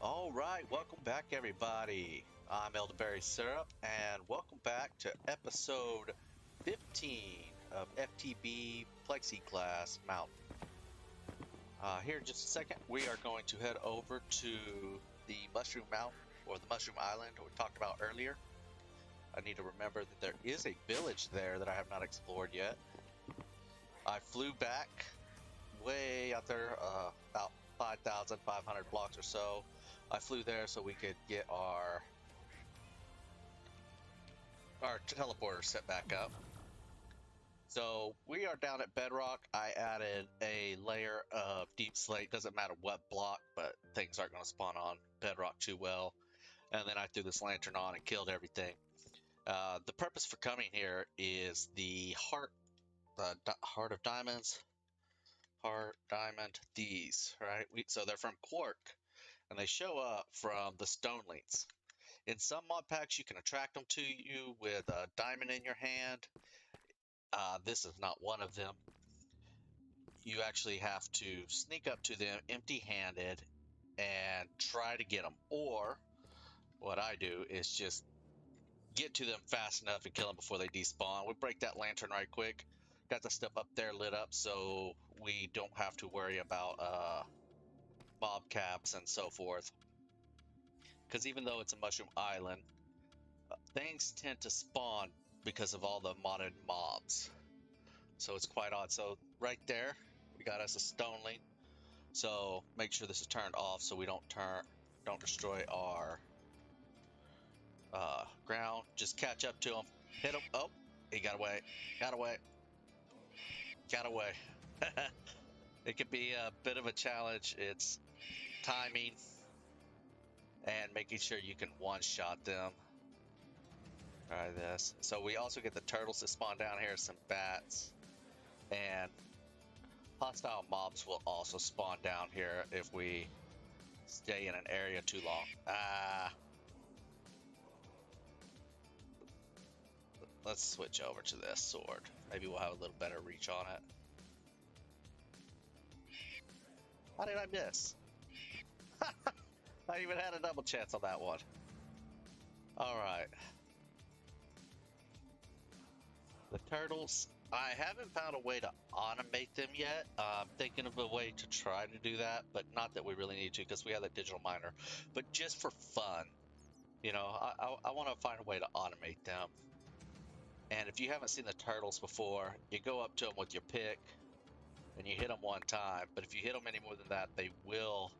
All right, welcome back, everybody. I'm ElderBarrySirUp, and welcome back to episode 15 of FTB Plexiglass Mountain. Here in just a second, we are going to head over to the Mushroom Mountain, or the Mushroom Island we talked about earlier. I need to remember that there is a village there that I have not explored yet. I flew back way out there, about 5,500 blocks or so. I flew there so we could get our teleporter set back up. So we are down at bedrock. I added a layer of deep slate. Doesn't matter what block, but things aren't going to spawn on bedrock too well. And then I threw this lantern on and killed everything. The purpose for coming here is the heart of diamonds, heart diamond. These, right? So they're from quark, and they show up from the stone links. In some mod packs, you can attract them to you with a diamond in your hand. This is not one of them. You actually have to sneak up to them empty-handed and try to get them. Or what I do is just get to them fast enough and kill them before they despawn. We break that lantern right quick. Got the stuff up there lit up so we don't have to worry about mob caps and so forth. Because even though it's a mushroom island, things tend to spawn because of all the modded mobs. So it's quite odd. So right there, we got us a stone link. So make sure this is turned off so we don't destroy our ground. Just catch up to him, hit him. Oh, he got away, got away, got away. It could be a bit of a challenge. It's timing and making sure you can one-shot them. Try this. So we also get the turtles that spawn down here, some bats, and hostile mobs will also spawn down here if we stay in an area too long. Let's switch over to this sword. Maybe we'll have a little better reach on it. How did I miss? I even had a double chance on that one. Alright. The turtles, I haven't found a way to automate them yet. I'm thinking of a way to try to do that, but not that we really need to because we have that digital miner. But just for fun, you know, I want to find a way to automate them. And if you haven't seen the turtles before, you go up to them with your pick and you hit them one time. But if you hit them any more than that, they will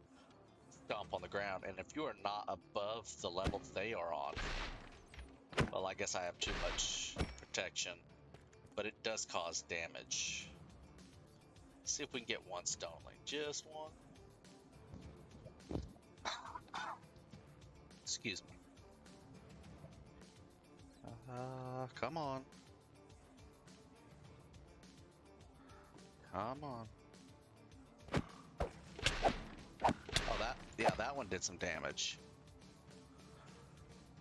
stomp on the ground. And if you are not above the level they are on, well, I guess I have too much protection. But it does cause damage. Let's see if we can get one stone link. Just one. Excuse me. Come on. Come on. Oh, that one did some damage.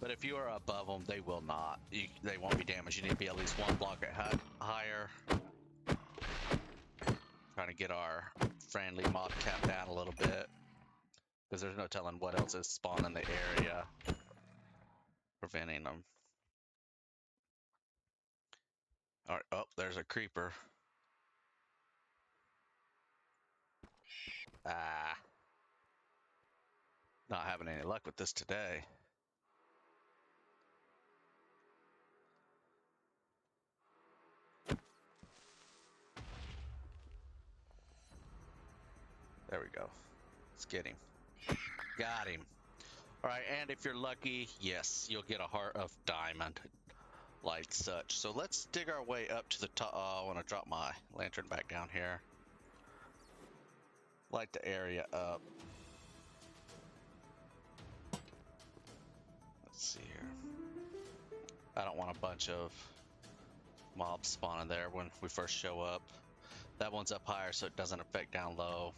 But if you are above them, they will not. They won't be damaged. You need to be at least one block higher. Trying to get our friendly mob cap down a little bit. Because there's no telling what else is spawning in the area. Preventing them. Alright, oh, there's a creeper. Not having any luck with this today. There we go. Let's get him. Got him. Alright, and if you're lucky, yes, you'll get a heart of diamond. Like such. So let's dig our way up to the top. Oh, I want to drop my lantern back down here. Light the area up. Let's see here. I don't want a bunch of mobs spawning there when we first show up. That one's up higher so it doesn't affect down low.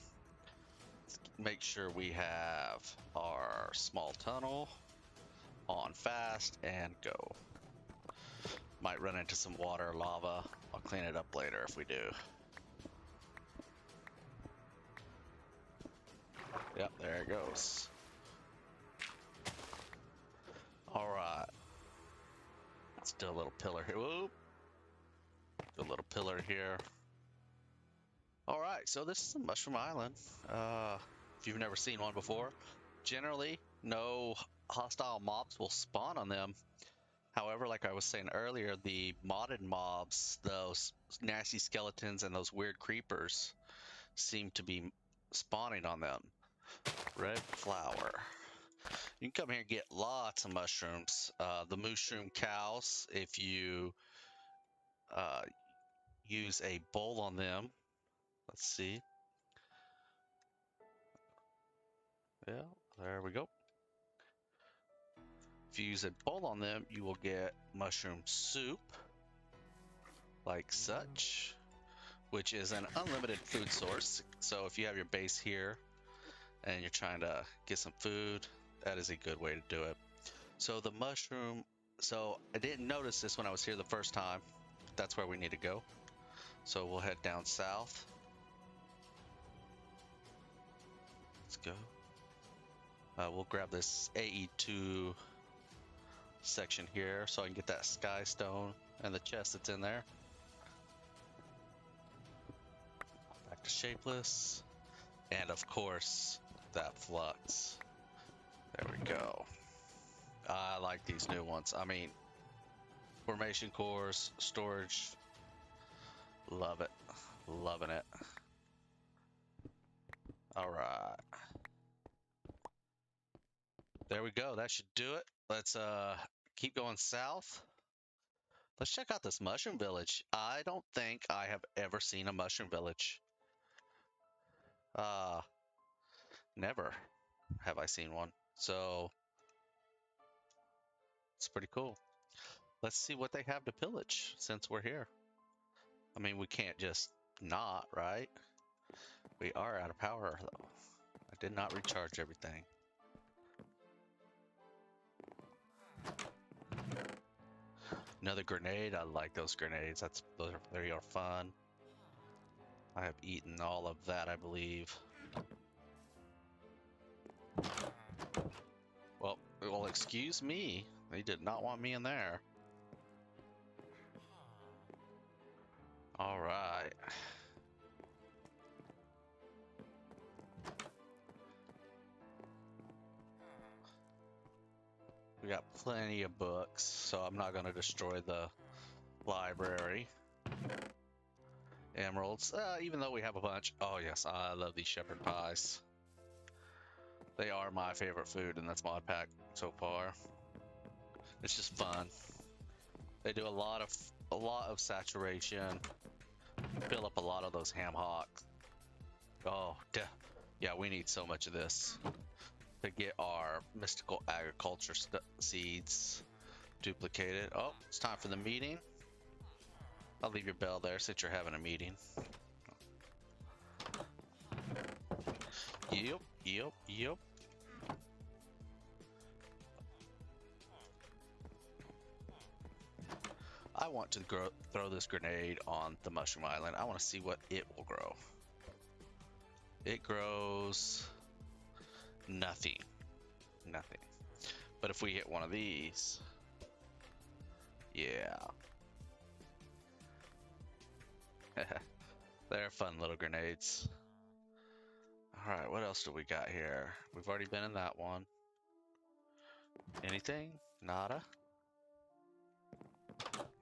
Let's make sure we have our small tunnel on fast and go. Might run into some water or lava. I'll clean it up later if we do. Yep, there it goes. All right. Let's do a little pillar here. Whoop. Do a little pillar here. All right, so this is a mushroom island. If you've never seen one before, generally no hostile mobs will spawn on them. However, like I was saying earlier, the modded mobs, those nasty skeletons and those weird creepers, seem to be spawning on them. Red flower. You can come here and get lots of mushrooms. The mushroom cows, if you uh, use a bowl on them, let's see. Yeah, there we go. If you use a bowl on them, you will get mushroom soup, like such, which is an unlimited food source. So if you have your base here and you're trying to get some food, that is a good way to do it. So the mushroom, so I didn't notice this when I was here the first time. That's where we need to go. So we'll head down south. Let's go. We'll grab this AE2 section here so I can get that sky stone and the chest that's in there. Back to shapeless. And of course, that flux. There we go. I like these new ones. I mean, formation cores, storage. Love it. Loving it. All right. There we go. That should do it. Let's keep going south. Let's check out this mushroom village. I don't think I have ever seen a mushroom village. Never have I seen one. So it's pretty cool. Let's see what they have to pillage since we're here. I mean, we can't just not, right? We are out of power though. I did not recharge everything. Another grenade. I like those grenades. They are fun. I have eaten all of that, I believe. Well, excuse me. They did not want me in there. All right. We got plenty of books, so I'm not going to destroy the library. Emeralds, even though we have a bunch. Oh yes, I love these shepherd pies. They are my favorite food in this mod pack so far. It's just fun. They do a lot of saturation. Fill up a lot of those ham hocks. Oh, yeah, we need so much of this to get our mystical agriculture seeds duplicated. Oh, it's time for the meeting. I'll leave your bell there since you're having a meeting. Yep. I want to throw this grenade on the mushroom island. I want to see what it will grow. It grows nothing. But if we hit one of these, yeah. They're fun little grenades. All right, what else do we got here? We've already been in that one. Anything? Nada.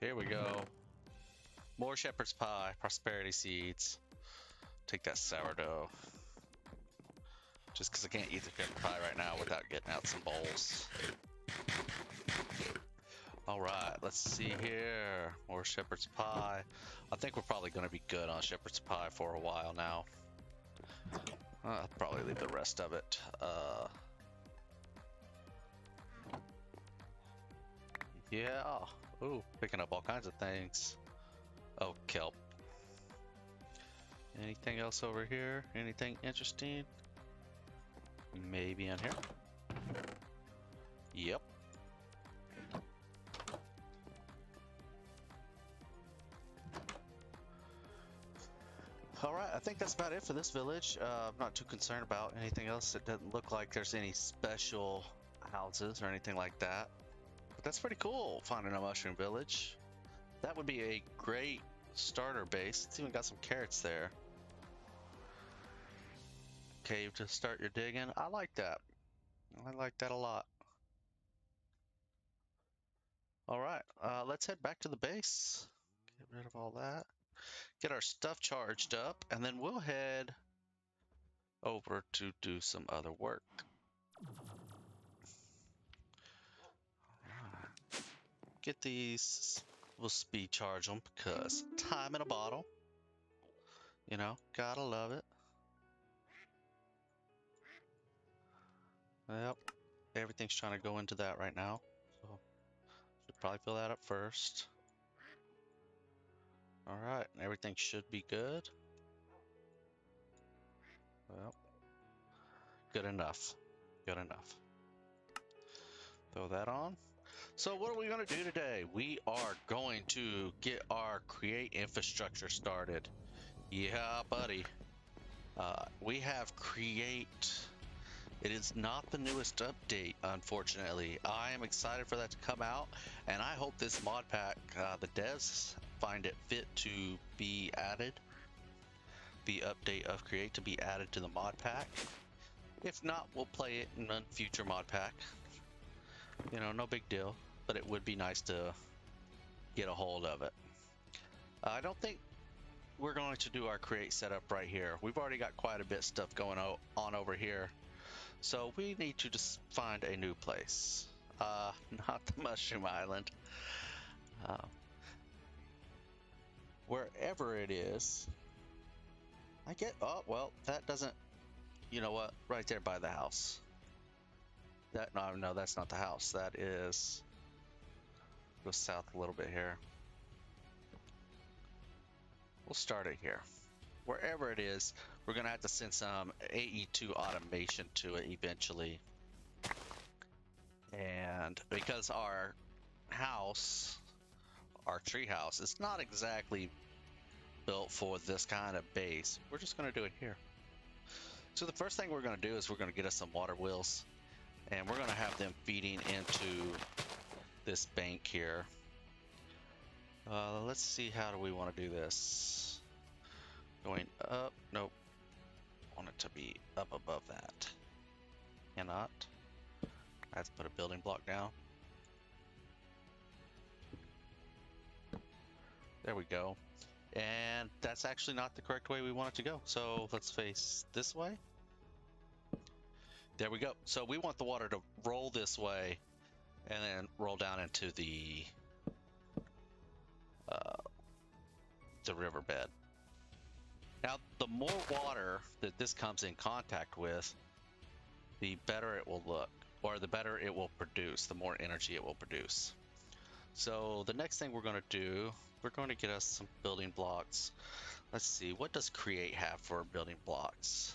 Here we go. More shepherd's pie, prosperity seeds. Take that sourdough. Just because I can't eat the shepherd pie right now without getting out some bowls. All right, let's see here. More shepherd's pie. I think we're probably going to be good on shepherd's pie for a while now. I'll probably leave the rest of it. Yeah. Ooh, picking up all kinds of things. Oh, kelp. Anything else over here? Anything interesting? Maybe in here. Yep. All right, I think that's about it for this village. I'm not too concerned about anything else. It doesn't look like there's any special houses or anything like that. But that's pretty cool, finding a mushroom village. That would be a great starter base. It's even got some carrots there. Cave to start your digging. I like that. I like that a lot. All right, let's head back to the base. Get rid of all that. Get our stuff charged up, and then we'll head over to do some other work. Get these. We'll speed charge them because time in a bottle. You know, gotta love it. Yep, everything's trying to go into that right now. So, should probably fill that up first. All right, everything should be good. Well, good enough. Good enough. Throw that on. So what are we going to do today? We are going to get our create infrastructure started. Yeah, buddy. We have create. It is not the newest update, unfortunately. I am excited for that to come out, and I hope this mod pack, the devs find it fit to be added. The update of create to be added to the mod pack. If not, we'll play it in a future mod pack. You know, no big deal, but it would be nice to get a hold of it. I don't think we're going to do our create setup right here. We've already got quite a bit of stuff going on over here. So we need to just find a new place. Not the Mushroom Island. Wherever it is. Oh, well, that doesn't, you know what? Right there by the house. No, that's not the house. That is, go south a little bit here. We'll start it here. Wherever it is, we're gonna have to send some AE2 automation to it eventually. And because our house, our tree house, is not exactly built for this kind of base, we're just gonna do it here. So the first thing we're gonna do is we're gonna get us some water wheels, and we're gonna have them feeding into this bank here. Let's see, how do we want to do this? Going up? Nope. Want it to be up above that. Cannot. I have to put a building block down. There we go. And that's actually not the correct way we want it to go. So let's face this way. There we go. So we want the water to roll this way and then roll down into the riverbed. Now, the more water that this comes in contact with, the better it will look, or the better it will produce, the more energy it will produce. So the next thing we're going to do, we're going to get us some building blocks. Let's see, what does create have for building blocks?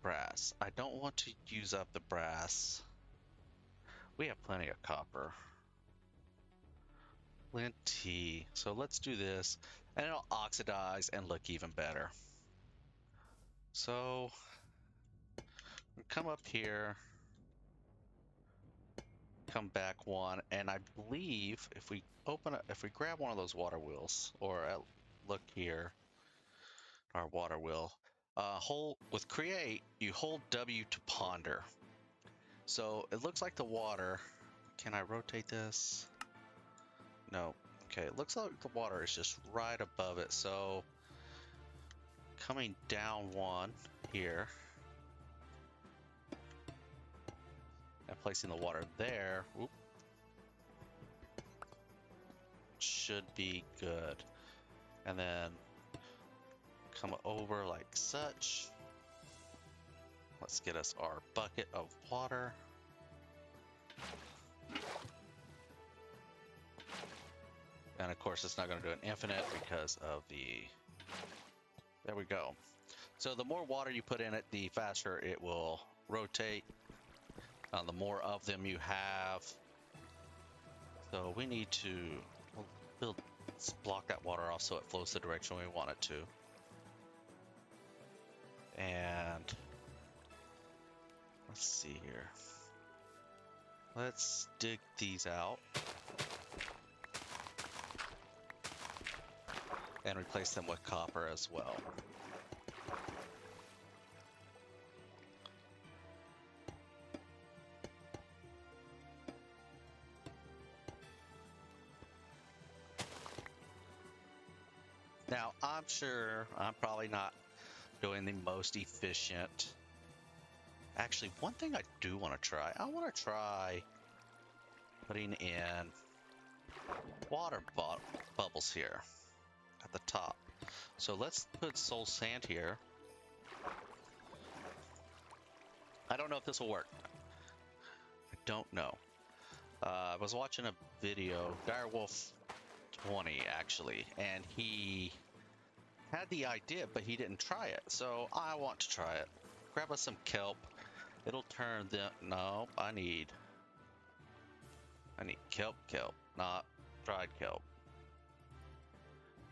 Brass. I don't want to use up the brass. We have plenty of copper. Plenty. So let's do this, and it'll oxidize and look even better. So come up here, come back one, and I believe if we grab one of those water wheels, or look here, our water wheel, with create, you hold W to ponder. So it looks like the water. Can I rotate this? No. Okay, it looks like the water is just right above it. So coming down one here and placing the water there, should be good. And then come over like such. Let's get us our bucket of water. And of course, it's not going to do an infinite because of the... There we go. So the more water you put in it, the faster it will rotate. The more of them you have. So we need to let's block that water off so it flows the direction we want it to. And let's Let's see here. Let's dig these out and replace them with copper as well. Now, I'm sure I'm probably not doing the most efficient. Actually, one thing I do want to try, I want to try putting in water bubbles here at the top. So let's put soul sand here. I don't know if this will work. I don't know. I was watching a video, Direwolf 20 actually, and he had the idea, but he didn't try it. So I want to try it. Grab us some kelp. It'll turn the, no, I need kelp, not dried kelp.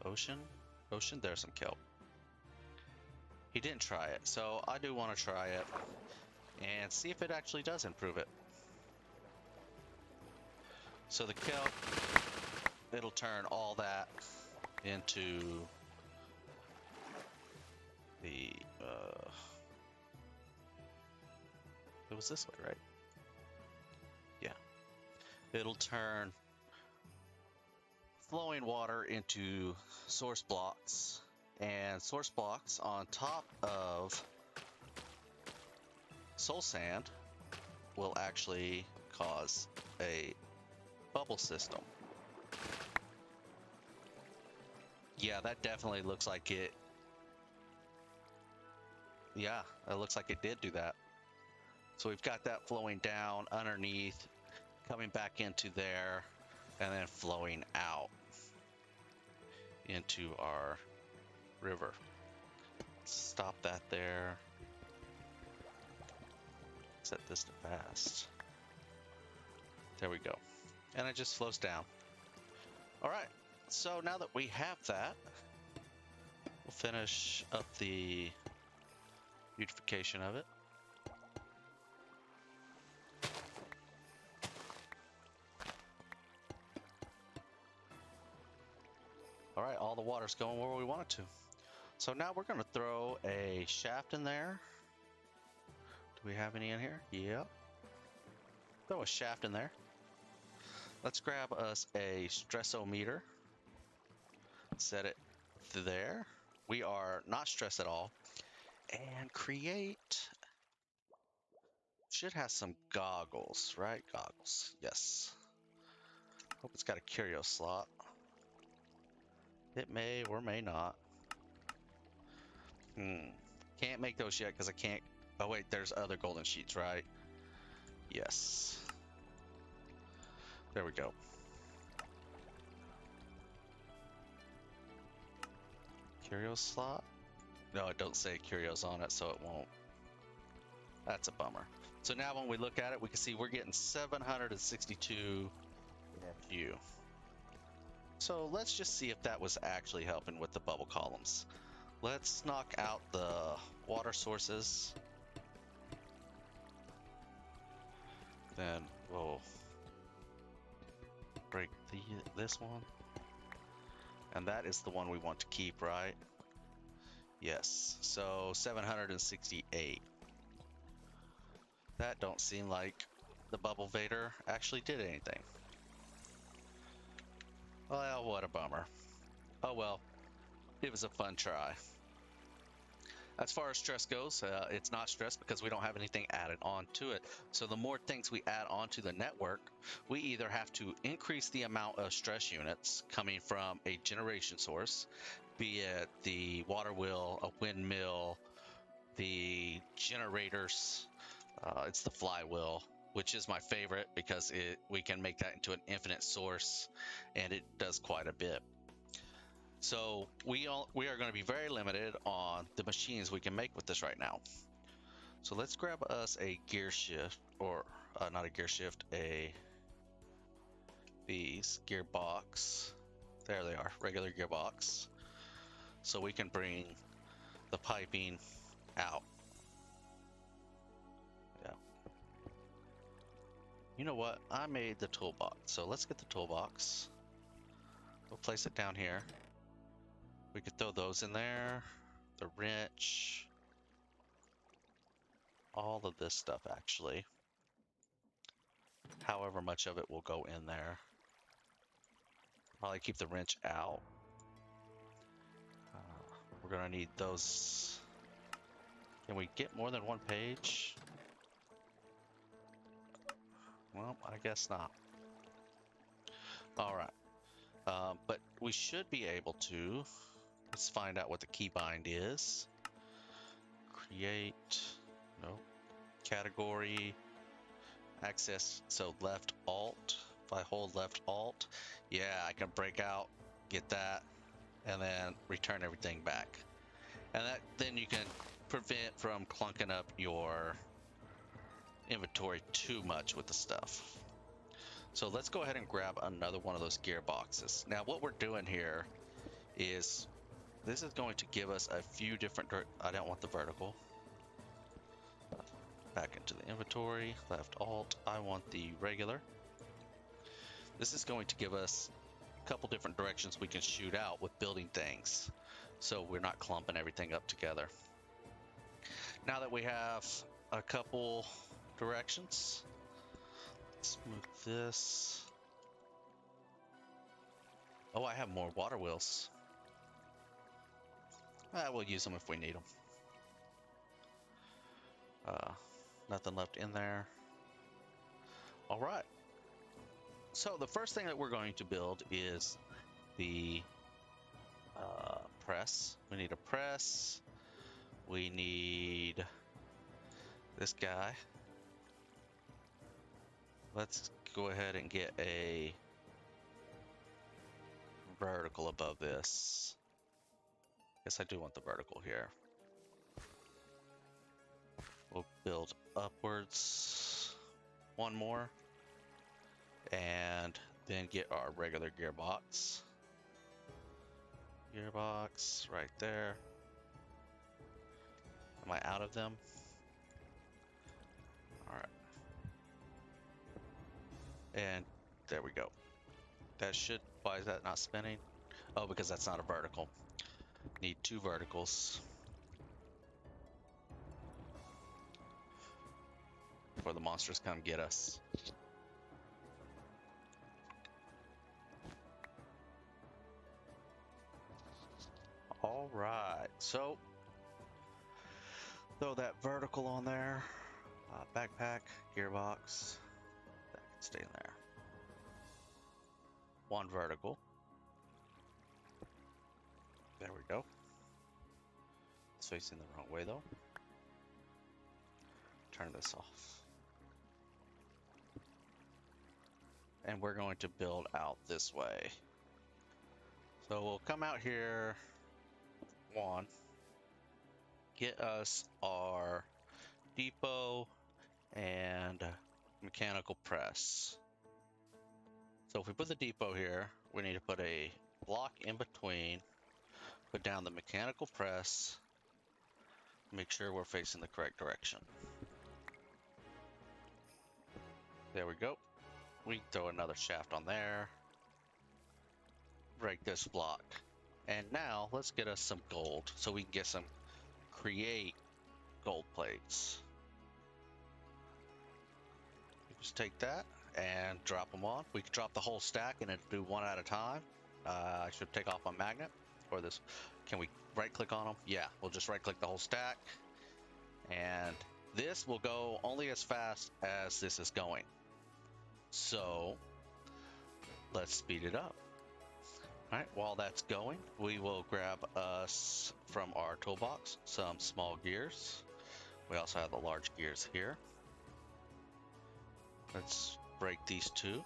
Ocean, there's some kelp. He didn't try it, so I do want to try it and see if it actually does improve it. So the kelp, it'll turn all that into the, it was this way, right? Yeah. It'll turn flowing water into source blocks, and source blocks on top of soul sand will actually cause a bubble system. Yeah, that definitely looks like it. Yeah, it looks like it did do that. So we've got that flowing down underneath, coming back into there, and then flowing out into our river. Stop that there. Set this to fast. There we go. And it just flows down. All right, so now that we have that, we'll finish up the beautification of it. All right, all the water's going where we want it to. So now we're going to throw a shaft in there. Do we have any in here? Yep. Throw a shaft in there. Let's grab us a stressometer. Set it there. We are not stressed at all. And create. Should have some goggles, right? Goggles. Yes. Hope it's got a curio slot. It may or may not. Can't make those yet because I can't. Oh wait, there's other golden sheets, right? Yes. There we go. Curio slot? No, it don't say curios on it, so it won't. That's a bummer. So now when we look at it, we can see we're getting 762 FU. So let's just see if that was actually helping with the bubble columns. Let's knock out the water sources. Then we'll break this one. And that is the one we want to keep, right? Yes, so 768. That don't seem like the bubble vader actually did anything. Well, what a bummer. Oh well, it was a fun try. As far as stress goes, it's not stress because we don't have anything added on to it. So the more things we add onto the network, we either have to increase the amount of stress units coming from a generation source, be it the water wheel, a windmill, the generators, it's the flywheel, which is my favorite because we can make that into an infinite source, and it does quite a bit. So we are going to be very limited on the machines we can make with this right now. So let's grab us a gear shift, or not a gear shift, these gearbox. There they are, regular gearbox. So we can bring the piping out. Yeah, You know what? I made the toolbox, so let's get the toolbox. We'll place it down here. We could throw those in there. The wrench. All of this stuff, actually. However much of it will go in there. Probably keep the wrench out. We're gonna need those. Can we get more than one page? Well, I guess not. All right. But we should be able to. Let's find out what the keybind is. Create. No. Category. Access. So left Alt. If I hold left Alt, yeah, I can break out, get that, and then return everything back. And that then you can prevent from clunking up your inventory too much with the stuff. So let's go ahead and grab another one of those gearboxes. Now what we're doing here is this is going to give us a few different, I don't want the vertical. Back into the inventory, left Alt, I want the regular. This is going to give us a couple different directions we can shoot out with building things, so we're not clumping everything up together. Now that we have a couple directions, let's move this. Oh, I have more water wheels. We'll use them if we need them. Nothing left in there. All right. So the first thing that we're going to build is the press. We need a press. We need this guy. Let's go ahead and get a vertical above this. Guess I do want the vertical here. We'll build upwards one more, and then get our regular gearbox. Gearbox right there. Am I out of them? All right. And there we go. That should, why is that not spinning? Oh, because that's not a vertical. Need two verticals before the monsters come get us. All right, so throw that vertical on there. Backpack, gearbox, that can stay in there. One vertical. There we go. It's facing the wrong way though. Turn this off. And we're going to build out this way. So we'll come out here, one, get us our depot and mechanical press. So if we put the depot here, we need to put a block in between, put down the mechanical press, make sure we're facing the correct direction. There we go. We can throw another shaft on there. Break this block. And now let's get us some gold so we can get some create gold plates. Just take that and drop them on. We can drop the whole stack and then do one at a time. I should take off my magnet or this. Can we right click on them? Yeah, we'll just right click the whole stack. And this will go only as fast as this is going. So let's speed it up. All right, while that's going, we will grab us from our toolbox some small gears. We also have the large gears here. Let's break these two.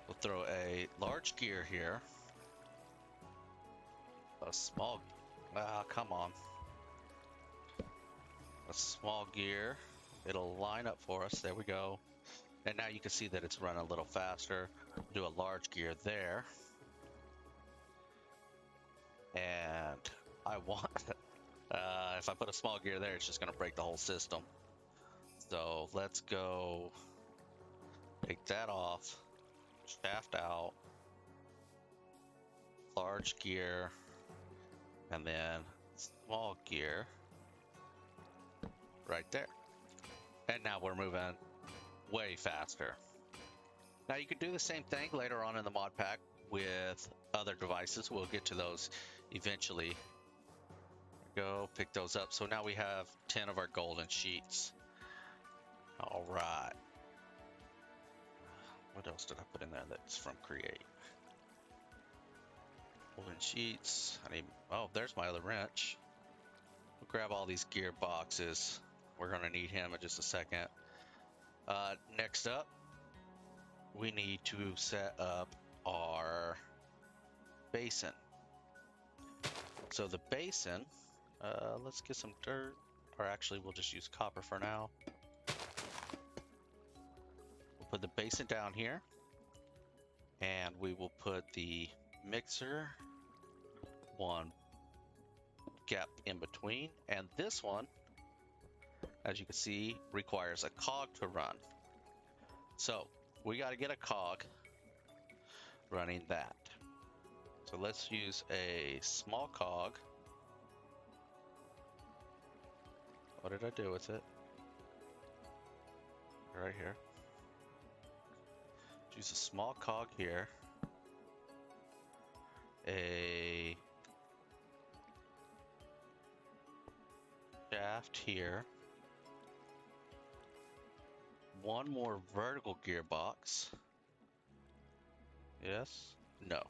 We'll throw a large gear here. A small, come on. A small gear. It'll line up for us. There we go. And now you can see that it's running a little faster. Do a large gear there. And I want, if I put a small gear there, it's just going to break the whole system. So let's go take that off, shaft out, large gear, and then small gear right there. And now we're moving way faster. Now you could do the same thing later on in the mod pack with other devices. We'll get to those eventually. Go pick those up. So now we have 10 of our golden sheets. All right. What else did I put in there that's from Create? Golden sheets. I need, oh, there's my other wrench. We'll grab all these gear boxes. We're gonna need him in just a second. Next up, we need to set up our basin. So the basin, let's get some dirt, or actually we'll just use copper for now. We'll put the basin down here, and we will put the mixer one gap in between, and this one, as you can see, requires a cog to run. So we got to get a cog running that. So let's use a small cog. What did I do with it? Right here. Use a small cog here. A shaft here. One more vertical gearbox. Yes? No.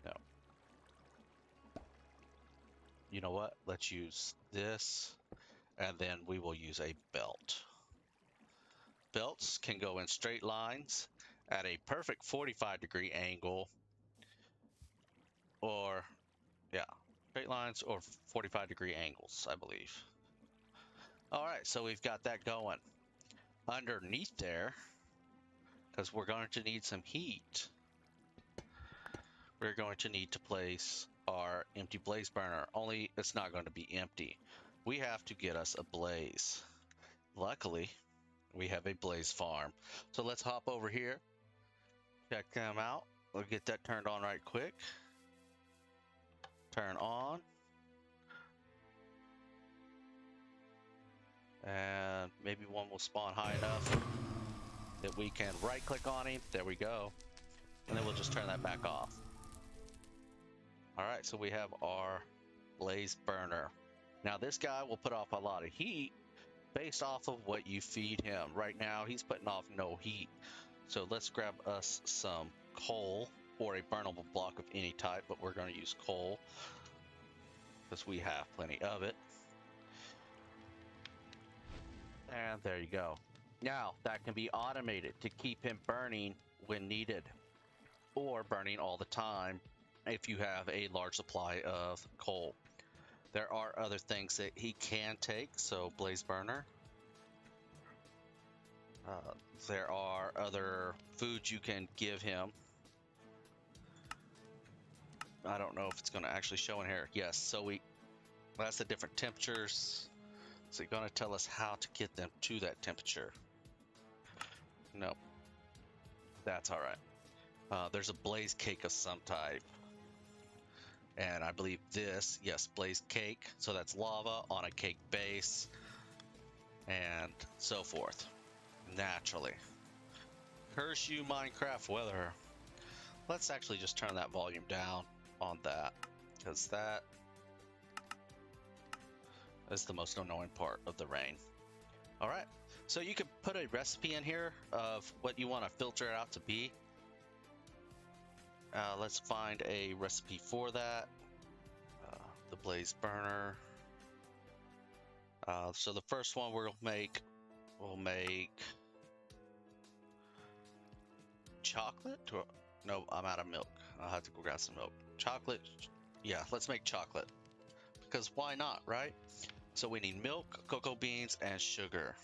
No. You know what? Let's use this, and then we will use a belt. Belts can go in straight lines at a perfect 45-degree angle, or, yeah, straight lines or 45-degree angles, I believe. All right, so we've got that going. Underneath there, because we're going to need some heat, we're going to need to place our empty blaze burner, only it's not going to be empty. We have to get us a blaze. Luckily, we have a blaze farm. So let's hop over here, check them out. We'll get that turned on right quick. Turn on. And maybe one will spawn high enough that we can right click on him. There we go. And then we'll just turn that back off. All right, so we have our blaze burner. Now this guy will put off a lot of heat based off of what you feed him. Right now he's putting off no heat. So let's grab us some coal or a burnable block of any type, but we're going to use coal because we have plenty of it. And there you go. Now that can be automated to keep him burning when needed, or burning all the time if you have a large supply of coal. There are other things that he can take, so blaze burner. There are other foods you can give him. I don't know if it's going to actually show in here. Yes, so that's the different temperatures. So you're going to tell us how to get them to that temperature. No, that's all right. There's a blaze cake of some type. And I believe this, yes, blaze cake. So that's lava on a cake base and so forth. Naturally. Curse you, Minecraft weather. Let's actually just turn that volume down on that, because that is the most annoying part of the rain. All right, so you could put a recipe in here of what you want to filter it out to be. Let's find a recipe for that. The blaze burner. So the first one we'll make chocolate. No, I'm out of milk. I'll have to go grab some milk. Chocolate. Yeah, let's make chocolate. Because why not, right? So we need milk, cocoa beans, and sugar.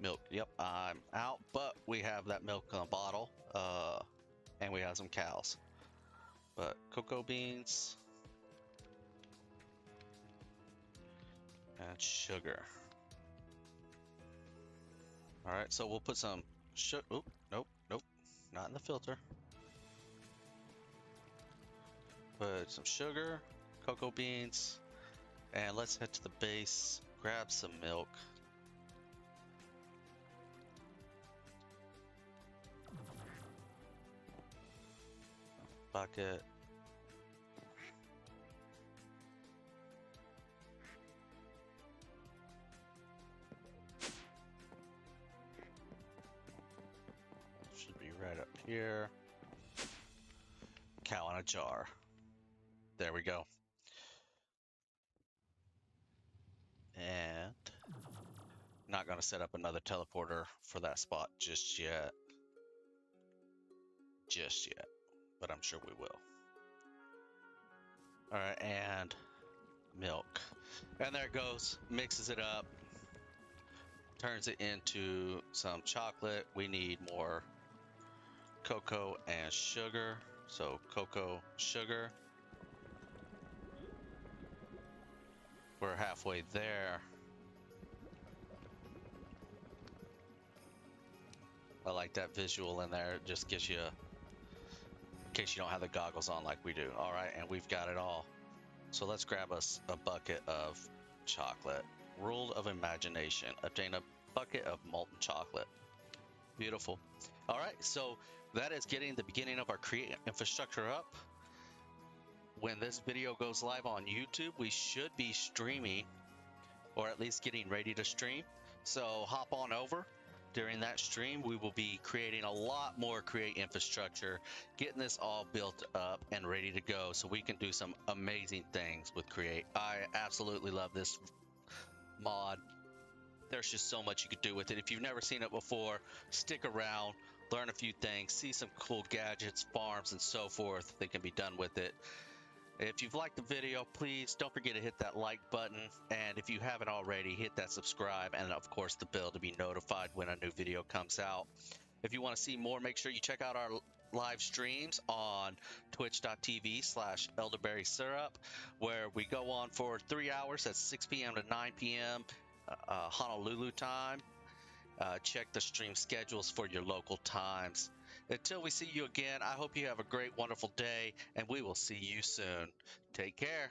Milk. Yep, I'm out, but we have that milk in a bottle. And we have some cows. But cocoa beans, and sugar. All right, so we'll put some sugar. Oh, nope, nope, not in the filter. Put some sugar, cocoa beans, and let's head to the base, grab some milk. Bucket. Should be right up here. Cow in a jar. There we go. And not going to set up another teleporter for that spot just yet. Just yet. But I'm sure we will. All right, and milk. And there it goes. Mixes it up. Turns it into some chocolate. We need more cocoa and sugar. So cocoa, sugar. We're halfway there. I like that visual in there. It just gives you, in case you don't have the goggles on like we do. All right, and we've got it all. So let's grab us a bucket of chocolate. Rule of imagination. Obtain a bucket of molten chocolate. Beautiful. All right, so that is getting the beginning of our create infrastructure up. When this video goes live on YouTube, we should be streaming, or at least getting ready to stream. So hop on over. During that stream, we will be creating a lot more create infrastructure, getting this all built up and ready to go so we can do some amazing things with create. I absolutely love this mod. There's just so much you could do with it. If you've never seen it before, stick around, learn a few things, see some cool gadgets, farms, and so forth that can be done with it. If you've liked the video, please don't forget to hit that like button. And if you haven't already, hit that subscribe and of course the bell to be notified when a new video comes out. If you want to see more, make sure you check out our live streams on twitch.tv/ElderBarrySirUp, where we go on for 3 hours at 6 p.m. to 9 p.m. Honolulu time. Check the stream schedules for your local times. Until we see you again, I hope you have a great, wonderful day, and we will see you soon. Take care.